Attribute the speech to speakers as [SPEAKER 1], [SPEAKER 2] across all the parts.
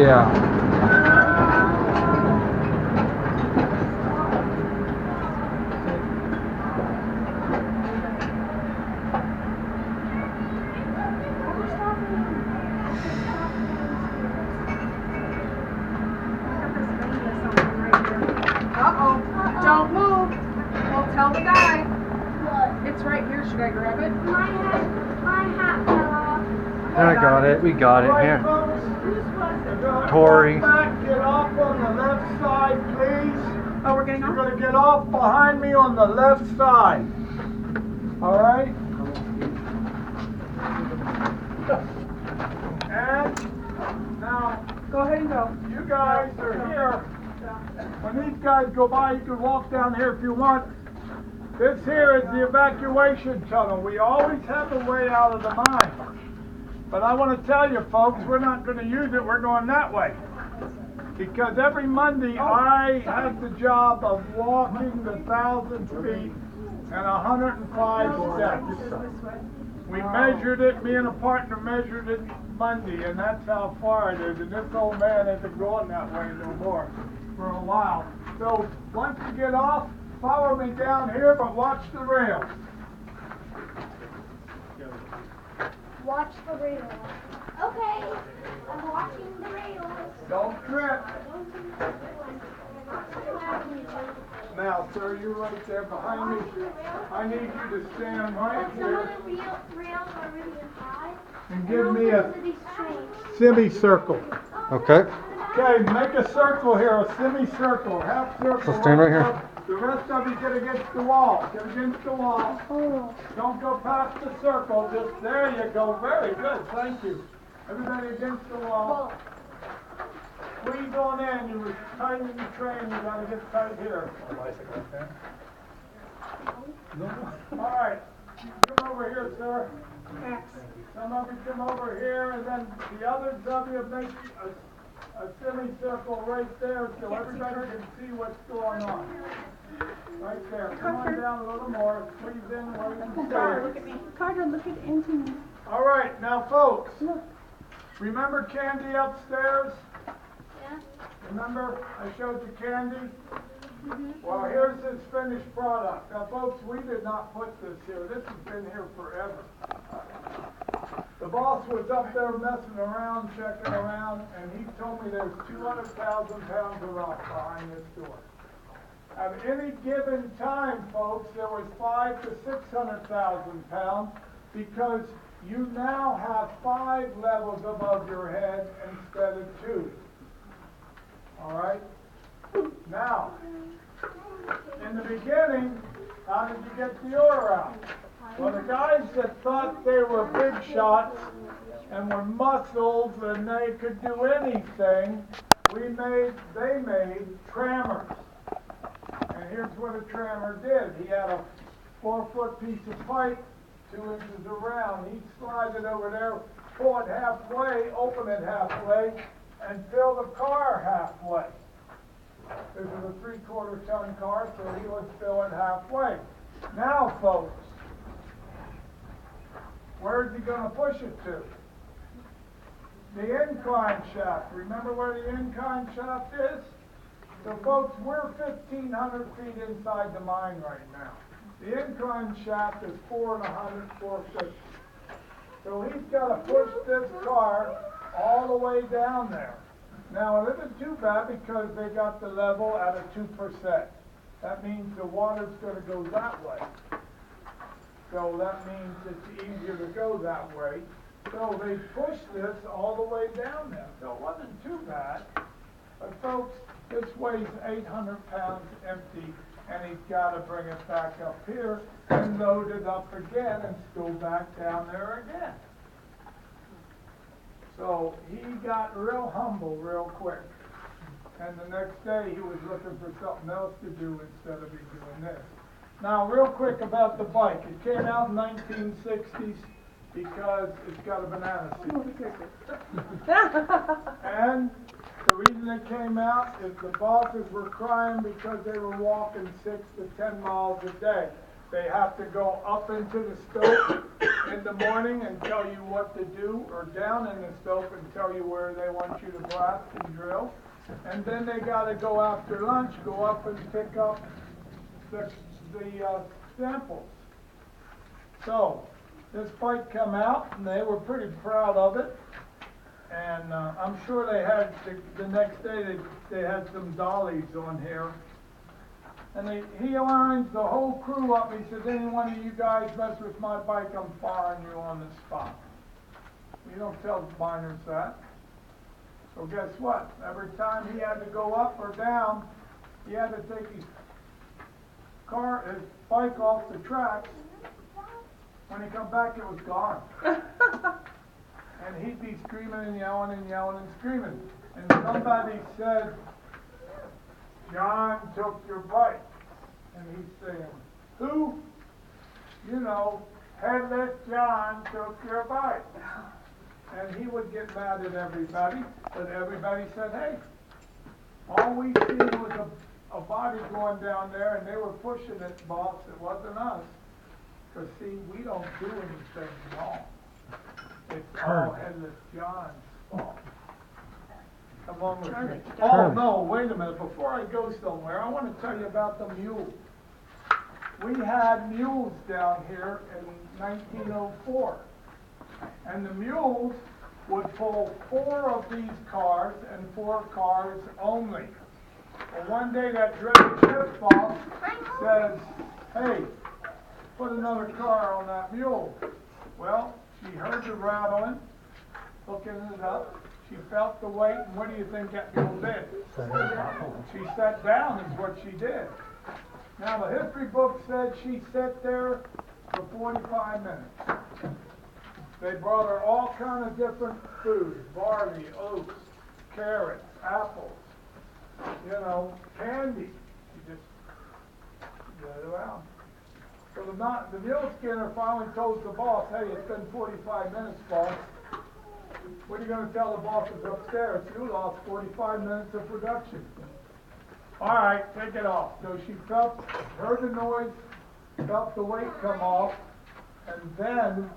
[SPEAKER 1] yeah.
[SPEAKER 2] Uh-oh. Don't move. Well, tell the guy. What? It's right here. Should I grab it?
[SPEAKER 3] My hat fell off.
[SPEAKER 1] I got it. We got it. Here.
[SPEAKER 4] Tori. Get off on the left side, please.
[SPEAKER 2] Oh, we're getting off?
[SPEAKER 4] You're going to get off behind me on the left side. All right? And now,
[SPEAKER 2] go ahead and go.
[SPEAKER 4] You guys are here. When these guys go by, you can walk down here if you want. This here is the evacuation tunnel. We always have a way out of the mine. But I want to tell you folks, we're not going to use it. We're going that way. Because every Monday I have the job of walking the 1,000 feet and 105 steps. We measured it, me and a partner measured it Monday, and that's how far it is. And this old man isn't going that way no more for a while. So once you get off, follow me down here, but watch the rails.
[SPEAKER 3] Watch the rails. Okay, I'm watching the rails.
[SPEAKER 4] Don't trip. Now, sir, you're right there behind me. I need you to stand right here.
[SPEAKER 3] Rails are really high.
[SPEAKER 4] And give me a semicircle.
[SPEAKER 1] Okay.
[SPEAKER 4] Okay, make a circle here, a semicircle, half circle.
[SPEAKER 1] So stand right here.
[SPEAKER 4] The rest of you get against the wall. Get against the wall.
[SPEAKER 3] Oh.
[SPEAKER 4] Don't go past the circle. Just there you go. Very good. Thank you. Everybody against the wall. Squeeze on in. You were tight in the train. You got to get tight here. All right. Come over here, sir. Some of you come over here, and then the others of you make a semicircle right there so everybody can see what's going on. Right there. Come on down a little more. Squeeze in where you can
[SPEAKER 2] Carter, look at me. Carter, look at Anthony.
[SPEAKER 4] All right, now folks, remember Candy upstairs?
[SPEAKER 3] Yeah.
[SPEAKER 4] Remember I showed you Candy? Well, here's his finished product. Now folks, we did not put this here. This has been here forever. The boss was up there messing around, checking around, and he told me there's 200,000 pounds of rock behind this door. At any given time, folks, there was 5 to 600,000 pounds because you now have 5 levels above your head instead of 2. All right? Now, in the beginning, how did you get the ore out? Well, the guys that thought they were big shots and were muscles and they could do anything, they made trammers. And here's what a trammer did. He had a 4-foot piece of pipe, 2 inches around. He'd slide it over there, pull it halfway, open it halfway, and fill the car halfway. This is a 3/4 ton car, so he would fill it halfway. Now, folks, where's he going to push it to? The incline shaft. Remember where the incline shaft is? So folks, we're 1,500 feet inside the mine right now. The incline shaft is 450. So he's got to push this car all the way down there. Now it isn't too bad because they got the level at a 2%. That means the water's going to go that way. So that means it's easier to go that way. So they pushed this all the way down there. So it wasn't too bad. But folks, this weighs 800 pounds empty, and he's got to bring it back up here and load it up again and go back down there again. So he got real humble real quick. And the next day he was looking for something else to do instead of doing this. Now real quick about the bike. It came out in 1960s because it's got a banana seat. And the reason it came out is the bosses were crying because they were walking 6 to 10 miles a day. They have to go up into the stope in the morning and tell you what to do, or down in the stope and tell you where they want you to blast and drill. And then they gotta go after lunch, go up and pick up the samples. So, this bike come out, and they were pretty proud of it. And I'm sure they had, the next day, they had some dollies on here. And he lines the whole crew up. He says, any one of you guys mess with my bike, I'm firing you on the spot. You don't tell miners that. So guess what? Every time he had to go up or down, he had to take his bike off the tracks. When he come back, it was gone. And he'd be screaming and yelling and yelling and screaming. And somebody said, John took your bike. And he's saying, who? You know, Headless John took your bike. And he would get mad at everybody, but everybody said, hey, all we seen was a body going down there, and they were pushing it, boss. It wasn't us. Because, see, we don't do anything wrong. It's all Headless John's fault. Come on with me. Oh, no, wait a minute. Before I go somewhere, I want to tell you about the mules. We had mules down here in 1904. And the mules would pull 4 of these cars and 4 cars only. Well, one day that driven shift boss says, hey, put another car on that mule. Well, she heard the rattling, hooking it up. She felt the weight, and what do you think that mule did? She sat down is what she did. Now the history book said she sat there for 45 minutes. They brought her all kind of different food, barley, oats, carrots, apples, you know, candy. She just let it around. So the mule skinner finally told the boss, hey, it's been 45 minutes, boss. What are you going to tell the bosses upstairs? You lost 45 minutes of production. All right, take it off. So she heard the noise, felt the weight come off, and then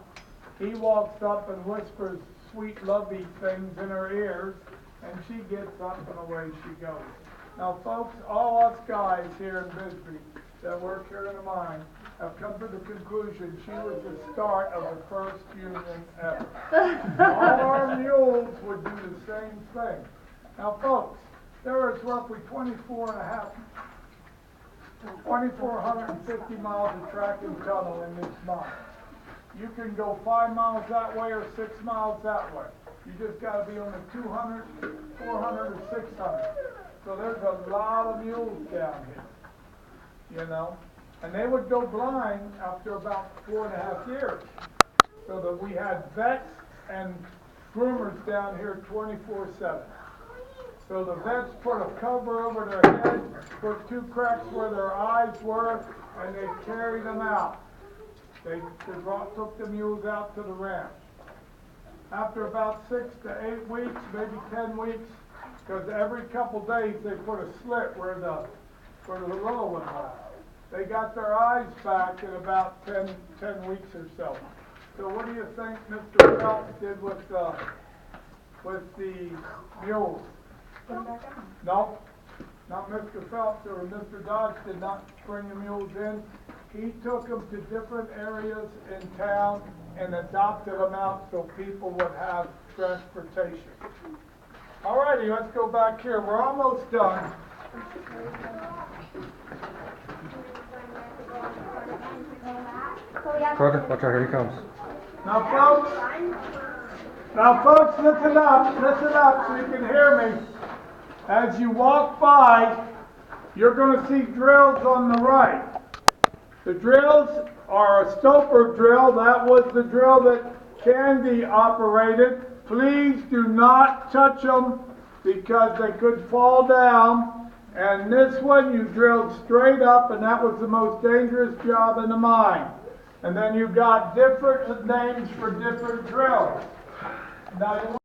[SPEAKER 4] he walks up and whispers sweet, lovely things in her ears, and she gets up and away she goes. Now, folks, all us guys here in Bisbee that work here in the mine have come to the conclusion she was the start of the first union ever. All our mules would do the same thing. Now, folks, there is roughly 2,450 miles of track and tunnel in this mine. You can go 5 miles that way or 6 miles that way. You just got to be on the 200, 400, or 600. So there's a lot of mules down here, you know. And they would go blind after about 4.5 years. So that we had vets and groomers down here 24/7. So the vets put a cover over their head, put 2 cracks where their eyes were, and they carried them out. They took the mules out to the ranch. After about 6 to 8 weeks, maybe 10 weeks, because every couple days they put a slit where the little one was. They got their eyes back in about 10 weeks or so. So what do you think Mr. Phelps did with the mules?
[SPEAKER 2] Put them back on.
[SPEAKER 4] No, not Mr. Phelps or Mr. Dodge did not bring the mules in. He took them to different areas in town and adopted them out so people would have transportation. All righty, let's go back here. We're almost done.
[SPEAKER 1] Carter, watch out, here he comes.
[SPEAKER 4] Now folks, listen up so you can hear me. As you walk by, you're going to see drills on the right. The drills are a stoper drill. That was the drill that Candy operated. Please do not touch them because they could fall down. And this one you drilled straight up, and that was the most dangerous job in the mine. And then you got different names for different drills. Now,